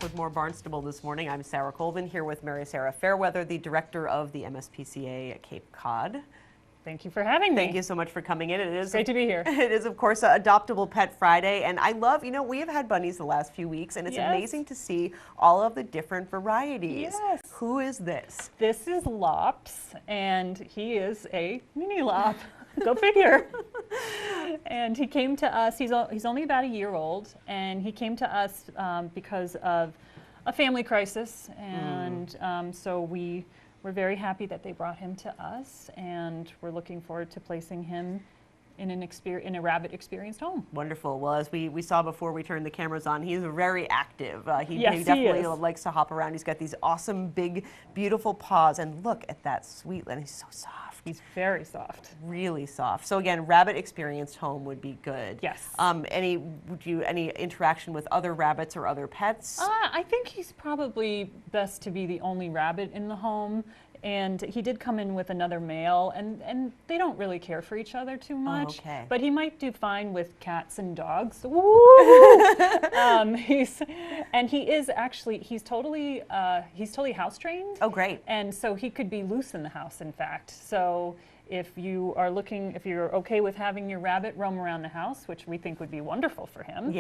back with more Barnstable this morning. I'm Sarah Colvin here with Mary Sarah Fairweather, the director of the MSPCA Cape Cod. Thank you for having me. Thank you so much for coming in. It is great to be here. It is, of course, Adoptable Pet Friday, and I love, we have had bunnies the last few weeks, and it's amazing to see all of the different varieties. Yes. Who is this? This is Lops, and he is a mini Lop. Go figure. And he came to us, he's only about a year old, and he came to us because of a family crisis, and so we're very happy that they brought him to us, and we're looking forward to placing him in a rabbit experienced home. Wonderful. Well, as we saw before we turned the cameras on, he's very active. He Yes, definitely he is. likes to hop around. He's got these awesome, big, beautiful paws, and look at that sweet, and he's so soft. He's very soft. Really soft. So again, rabbit experienced home would be good. Yes. Any interaction with other rabbits or other pets? I think he's probably best to be the only rabbit in the home. And he did come in with another male, and they don't really care for each other too much. Oh, okay. But he might do fine with cats and dogs. Woo! He's totally house trained. Oh, great. And so he could be loose in the house, in fact. So if you're okay with having your rabbit roam around the house, which we think would be wonderful for him,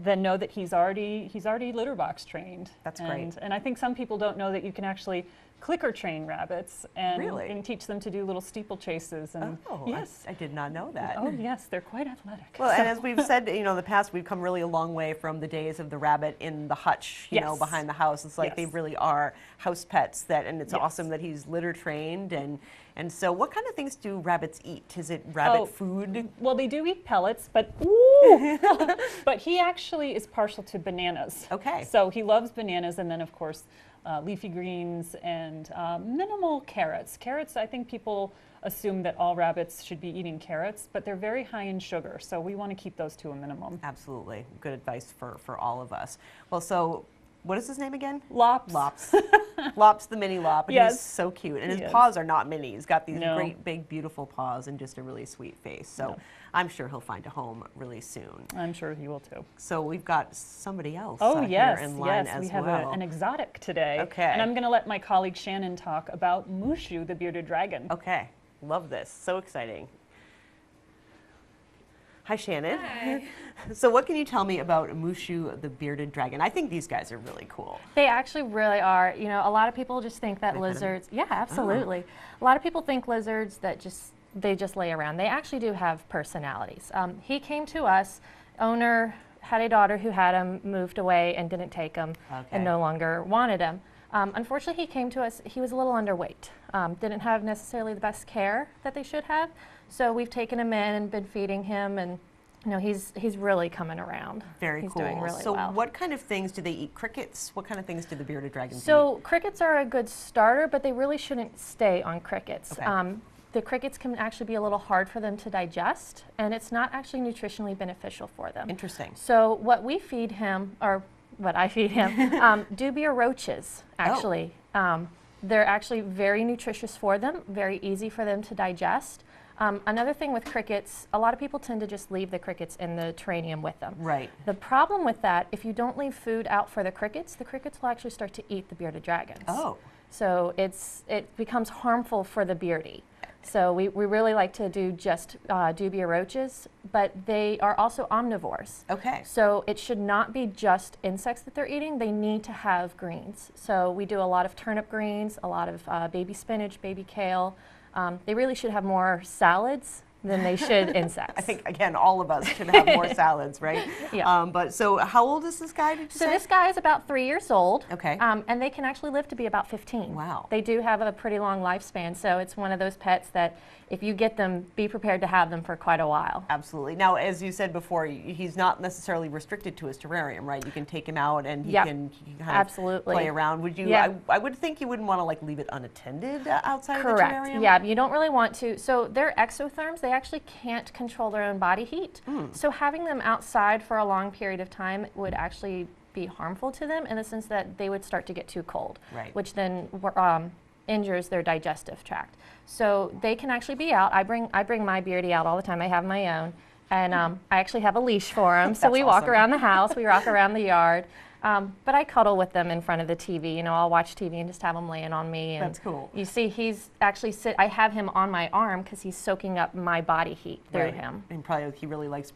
then know that he's already litter box trained. That's great. And I think some people don't know that you can actually clicker train rabbits and teach them to do little steeplechases. And yes, I did not know that. Oh yes, they're quite athletic. Well, and as we've said, in the past, we've come really a long way from the days of the rabbit in the hutch, behind the house. It's like they really are house pets. And it's awesome that he's litter trained. And so, what kind of things do rabbits eat? Is it rabbit food? Well, they do eat pellets, but but he actually is partial to bananas. Okay. So he loves bananas, and then of course leafy greens and minimal carrots. Carrots, I think people assume that all rabbits should be eating carrots, but they're very high in sugar, so we want to keep those to a minimum. Absolutely. Good advice for all of us. Well, so what is his name again? Lops. Lops. Lops the mini Lop. And he's so cute. And his paws are not mini. He's got these great, big, beautiful paws and just a really sweet face. So I'm sure he'll find a home really soon. I'm sure he will too. So we've got somebody else here in line as we have well. an exotic today. Okay. And I'm going to let my colleague Shannon talk about Mushu, the bearded dragon. Okay. Love this. So exciting. Hi, Shannon. Hi. So what can you tell me about Mushu, the bearded dragon? I think these guys are really cool. They actually really are. A lot of people just think that lizards, absolutely. A lot of people think lizards that they just lay around. They actually do have personalities. He came to us, owner had a daughter who had him, moved away and didn't take him and no longer wanted him. Unfortunately, he came to us, he was a little underweight. Didn't have necessarily the best care that they should have. So we've taken him in and been feeding him, and he's really coming around. Very he's cool. Doing really so well. What kind of things do they eat? Crickets? What kind of things do the bearded dragons eat? So crickets are a good starter, but they really shouldn't stay on crickets. Okay. The crickets can actually be a little hard for them to digest, and it's not actually nutritionally beneficial for them. Interesting. So what we feed him, or what I feed him, dubia roaches, actually. They're actually very nutritious for them, very easy for them to digest. Another thing with crickets, a lot of people tend to just leave the crickets in the terrarium with them. Right. The problem with that, if you don't leave food out for the crickets will actually start to eat the bearded dragons. Oh. So it becomes harmful for the beardy. So we really like to do just dubia roaches, but they are also omnivores. Okay. So it should not be just insects that they're eating. They need to have greens. So we do a lot of turnip greens, a lot of baby spinach, baby kale. They really should have more salads than they should insects. I think, again, all of us should have more salads, right? Yeah. But so how old is this guy, did you say? So this guy is about 3 years old. Okay. And they can actually live to be about 15. Wow. They do have a pretty long lifespan, so it's one of those pets that if you get them, be prepared to have them for quite a while. Absolutely. Now, as you said before, he's not necessarily restricted to his terrarium, right? You can take him out and he can kind of play around. Would you? I would think you wouldn't want to leave it unattended outside of the terrarium. Correct. Yeah, you don't really want to. So they're exotherms. They actually can't control their own body heat. So having them outside for a long period of time would actually be harmful to them in the sense that they would start to get too cold, which then injures their digestive tract. So they can actually be out. I bring my beardy out all the time. I have my own, and I actually have a leash for him. So we walk around the house, we walk around the yard. But I cuddle with them in front of the TV. You know, I'll watch TV and just have him laying on me. And That's cool. You see, he's actually I have him on my arm because he's soaking up my body heat through him. And he really likes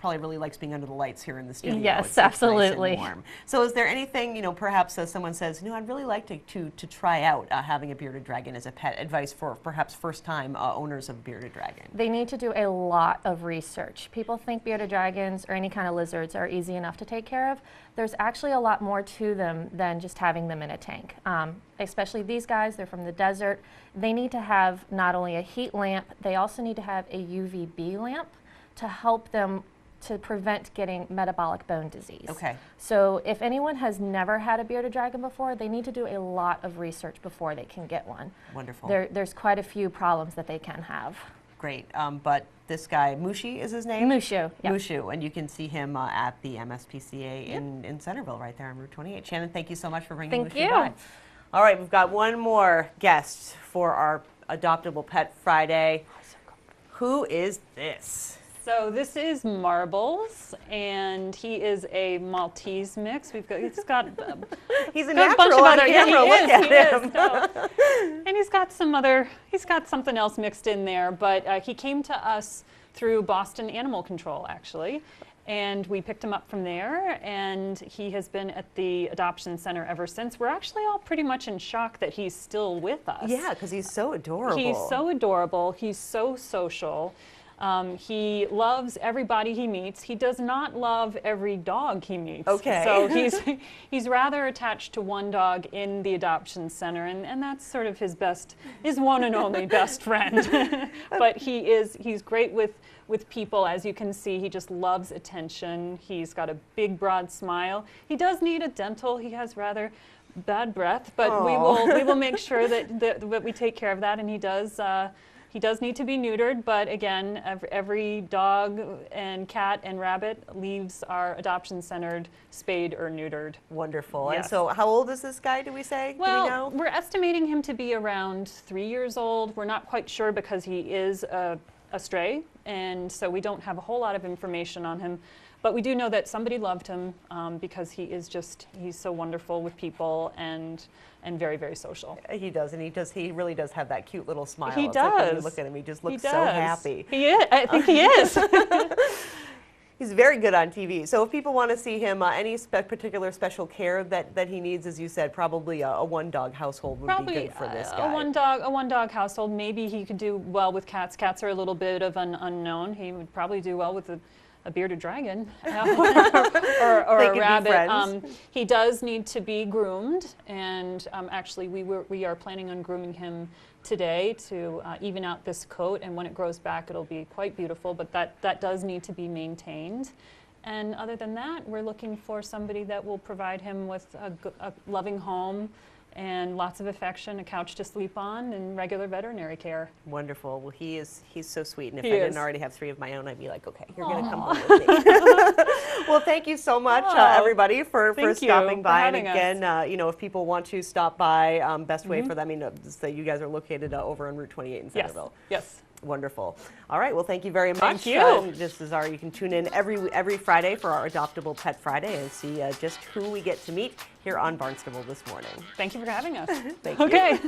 being under the lights here in the studio. Yes, It's absolutely. nice and warm. So is there anything, you know, perhaps someone says, you know, I'd really like to try out having a bearded dragon as a pet, advice for perhaps first-time owners of a bearded dragon? They need to do a lot of research. People think bearded dragons or any kind of lizards are easy enough to take care of. There's actually a lot more to them than just having them in a tank. Especially these guys, they're from the desert. They need to have not only a heat lamp, they also need to have a UVB lamp to help them to prevent getting metabolic bone disease. Okay. So if anyone has never had a bearded dragon before, they need to do a lot of research before they can get one. Wonderful. There's quite a few problems that they can have. Great. But this guy, Mushi is his name? Mushu. Yep. Mushu, and you can see him at the MSPCA in Centerville, right there on Route 28. Shannon, thank you so much for bringing Thank Mushu you. by. All right, we've got one more guest for our Adoptable Pet Friday. Who is this? So this is Marbles, and he is a Maltese mix. He's got He's a got a bunch natural of on other. camera. Yeah, Look at he is. him. No. And he's got something else mixed in there. But he came to us through Boston Animal Control, actually, and we picked him up from there. And he has been at the adoption center ever since. We're actually all pretty much in shock that he's still with us. Yeah, because he's so adorable. He's so adorable. He's so social. He loves everybody he meets. He does not love every dog he meets. Okay. So he's rather attached to one dog in the adoption center, and that's sort of his one and only best friend. But he's great with people, as you can see. He just loves attention. He's got a big, broad smile. He does need a dental. He has rather bad breath, but we will make sure that we take care of that, and he does. He does need to be neutered, but again, every dog and cat and rabbit leaves our adoption-centered spayed or neutered. Wonderful. Yes. And so how old is this guy, do we say? Well, do we know? we're estimating him to be around 3 years old. We're not quite sure because he is a stray, and so we don't have a whole lot of information on him. But we do know that somebody loved him because he's so wonderful with people and very, very social. He does, and he really does have that cute little smile. He It's like when you does. look at him, he just looks He so does. happy. He is. I think he is. He's very good on TV. So if people want to see him, any particular special care that he needs, as you said, probably a one-dog household would be good for this guy. A one-dog household. Maybe he could do well with cats. Cats are a little bit of an unknown. He would probably do well with a bearded dragon or a rabbit. He does need to be groomed, and actually we are planning on grooming him today to even out this coat, and when it grows back it'll be quite beautiful, but that does need to be maintained. And other than that, we're looking for somebody that will provide him with a loving home and lots of affection, a couch to sleep on, and regular veterinary care. Wonderful. Well, he's so sweet, and if He I is. didn't already have 3 of my own, I'd be like, okay, you're going to come home with me. Well, thank you so much, everybody, for stopping by. And again, you know, if people want to stop by, best way for them, you know, say you guys are located over on Route 28 in Centerville. Yes. Wonderful. All right. Well, thank you very much. Thank you. This is you can tune in every Friday for our Adoptable Pet Friday and see just who we get to meet here on Barnstable this morning. Thank you for having us. Thank you. Okay.